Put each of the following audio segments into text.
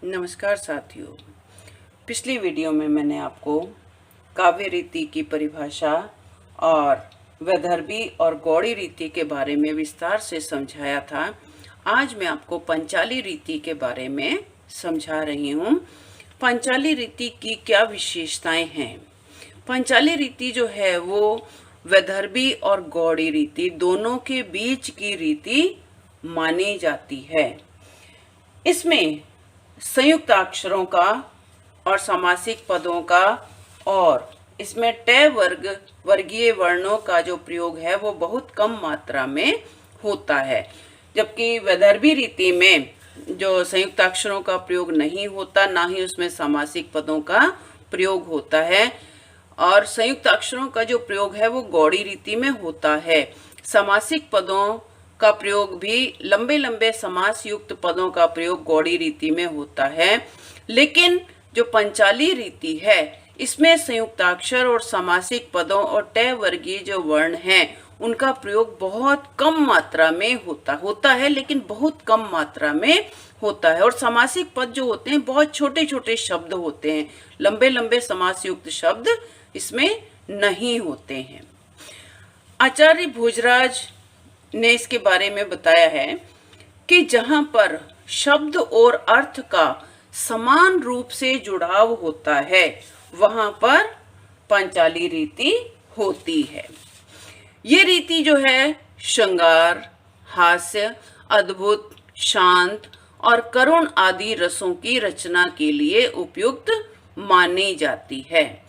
नमस्कार साथियों। पिछली वीडियो में मैंने आपको काव्य रीति की परिभाषा और वैदर्भी और गौड़ी रीति के बारे में विस्तार से समझाया था। आज मैं आपको पंचाली रीति के बारे में समझा रही हूँ। पंचाली रीति की क्या विशेषताएं हैं। पंचाली रीति जो है वो वैदर्भी और गौड़ी रीति दोनों के बीच की रीति मानी जाती है। इसमें संयुक्त अक्षरों का और समासिक पदों का और इसमें टय वर्गीय वर्णों का जो प्रयोग है वो बहुत कम मात्रा में होता है, जबकि वैदर्भी रीति में जो संयुक्त अक्षरों का प्रयोग नहीं होता, ना ही उसमें समासिक पदों का प्रयोग होता है, और संयुक्त अक्षरों का जो प्रयोग है वो गौड़ी रीति में होता है। समासिक पदों का प्रयोग भी लंबे लंबे समास युक्त पदों का प्रयोग गौड़ी रीति में होता है, लेकिन जो पंचाली रीति है इसमें संयुक्ताक्षर और समासिक पदों और टय वर्गीय जो वर्ण हैं उनका प्रयोग बहुत कम मात्रा में होता है, लेकिन बहुत कम मात्रा में होता है। और समासिक पद जो होते हैं बहुत छोटे छोटे शब्द होते हैं, लंबे लंबे समास युक्त शब्द इसमें नहीं होते हैं। आचार्य भोजराज ने इसके बारे में बताया है कि जहां पर शब्द और अर्थ का समान रूप से जुड़ाव होता है वहां पर पंचाली रीति होती है। ये रीति जो है श्रृंगार, हास्य, अद्भुत, शांत और करुण आदि रसों की रचना के लिए उपयुक्त मानी जाती है।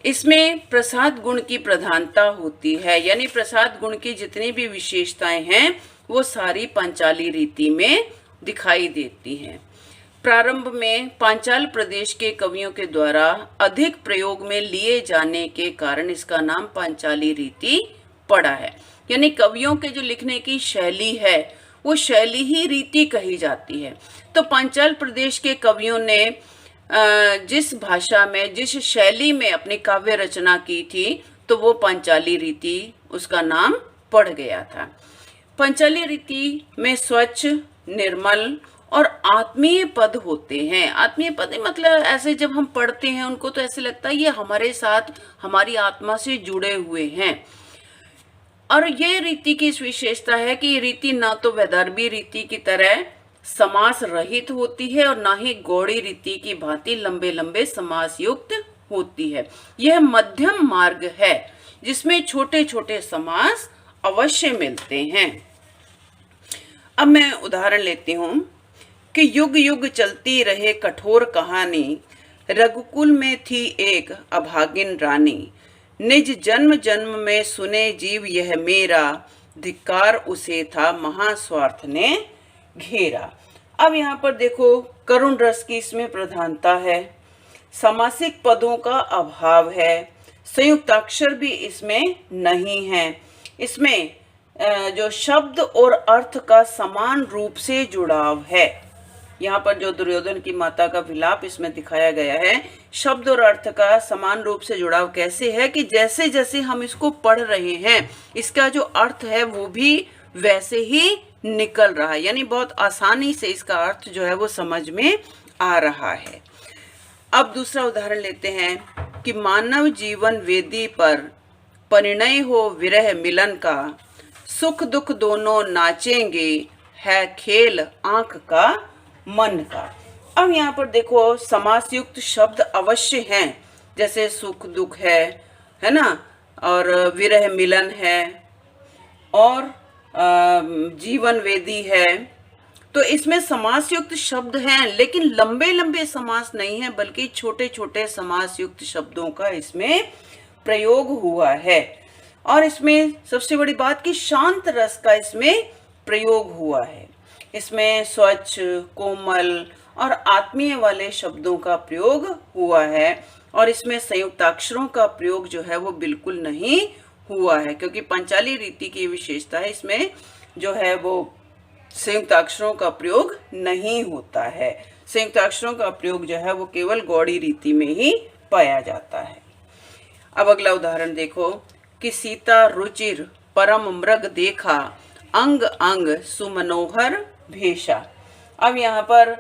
इसमें प्रसाद गुण की प्रधानता होती है, यानी प्रसाद गुण की जितनी भी विशेषताएं हैं वो सारी पांचाली रीति में दिखाई देती हैं। प्रारंभ में पांचाल प्रदेश के कवियों के द्वारा अधिक प्रयोग में लिए जाने के कारण इसका नाम पांचाली रीति पड़ा है। यानी कवियों के जो लिखने की शैली है वो शैली ही रीति कही जाती है। तो पांचाल प्रदेश के कवियों ने जिस भाषा में, जिस शैली में अपनी काव्य रचना की थी तो वो पंचाली रीति उसका नाम पड़ गया था। पंचाली रीति में स्वच्छ, निर्मल और आत्मीय पद होते हैं। आत्मीय पद मतलब ऐसे जब हम पढ़ते हैं उनको तो ऐसे लगता है ये हमारे साथ, हमारी आत्मा से जुड़े हुए हैं। और ये रीति की इस विशेषता है कि ये रीति ना तो वैदर्भी रीति की तरह समास रहित होती है और ना ही गौड़ी रीति की भांति लंबे लंबे समास युक्त होती है। यह मध्यम मार्ग है जिसमें छोटे छोटे समास अवश्य मिलते हैं। अब मैं उदाहरण लेती हूं कि युग युग चलती रहे कठोर कहानी, रघुकुल में थी एक अभागिन रानी, निज जन्म जन्म में सुने जीव यह मेरा, धिक्कार उसे था महास्वार्थ ने घेरा। अब यहाँ पर देखो करुण रस की इसमें प्रधानता है, समासिक पदों का अभाव है, संयुक्त अक्षर भी इसमें नहीं है, इसमें जो शब्द और अर्थ का समान रूप से जुड़ाव है। यहाँ पर जो दुर्योधन की माता का विलाप इसमें दिखाया गया है, शब्द और अर्थ का समान रूप से जुड़ाव कैसे है कि जैसे जैसे हम इसको पढ़ रहे हैं इसका जो अर्थ है वो भी वैसे ही निकल रहा है, यानी बहुत आसानी से इसका अर्थ जो है वो समझ में आ रहा है। अब दूसरा उदाहरण लेते हैं कि मानव जीवन वेदी पर परिणय हो विरह मिलन का, सुख दुख दोनों नाचेंगे है खेल आंख का मन का। अब यहाँ पर देखो समास युक्त शब्द अवश्य हैं, जैसे सुख दुख है ना, और विरह मिलन है और जीवन वेदी है। तो इसमें समास युक्त शब्द हैं, लेकिन लंबे लंबे समास नहीं है, बल्कि छोटे छोटे समास युक्त शब्दों का इसमें प्रयोग हुआ है। और इसमें सबसे बड़ी बात कि शांत रस का इसमें प्रयोग हुआ है। इसमें स्वच्छ, कोमल और आत्मीय वाले शब्दों का प्रयोग हुआ है, और इसमें संयुक्त अक्षरों का प्रयोग जो है वो बिल्कुल नहीं हुआ है, क्योंकि पंचाली रीति की विशेषता है इसमें जो है वो संयुक्त अक्षरों का प्रयोग नहीं होता है। संयुक्त अक्षरों का प्रयोग जो है वो केवल गौड़ी रीति में ही पाया जाता है। अब अगला उदाहरण देखो कि सीता रुचिर परम मृग देखा, अंग अंग सुमनोहर भेषा। अब यहाँ पर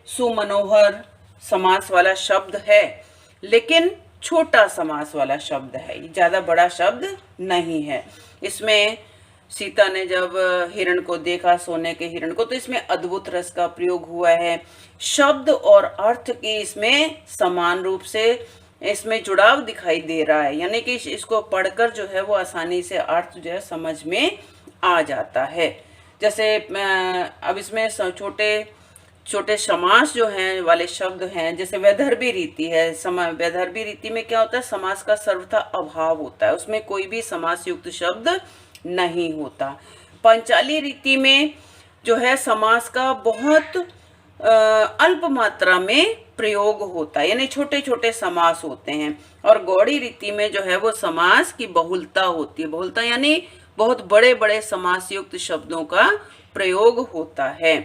सुमनोहर समास वाला शब्द है, लेकिन छोटा समास वाला शब्द है, ये ज़्यादा बड़ा शब्द नहीं है। इसमें सीता ने जब हिरण को देखा, सोने के हिरण को, तो इसमें अद्भुत रस का प्रयोग हुआ है। शब्द और अर्थ की इसमें समान रूप से इसमें जुड़ाव दिखाई दे रहा है, यानी कि इसको पढ़कर जो है वो आसानी से अर्थ जो है समझ में आ जाता है। जैसे अब इसमें छोटे छोटे समास जो हैं वाले शब्द हैं, जैसे वैदर्भी रीति है। वैदर्भी रीति में क्या होता है, समास का सर्वथा अभाव होता है, उसमें कोई भी समास युक्त शब्द नहीं होता। पंचाली रीति में जो है समास का बहुत अल्प मात्रा में प्रयोग होता है, यानी छोटे छोटे समास होते हैं। और गौड़ी रीति में जो है वो समास की बहुलता होती है। बहुलता यानी बहुत बड़े बड़े समास युक्त शब्दों का प्रयोग होता है।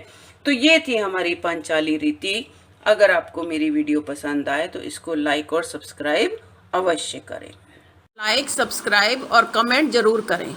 तो ये थी हमारी पंचाली रीति। अगर आपको मेरी वीडियो पसंद आए तो इसको लाइक और सब्सक्राइब अवश्य करें। लाइक, सब्सक्राइब और कमेंट जरूर करें।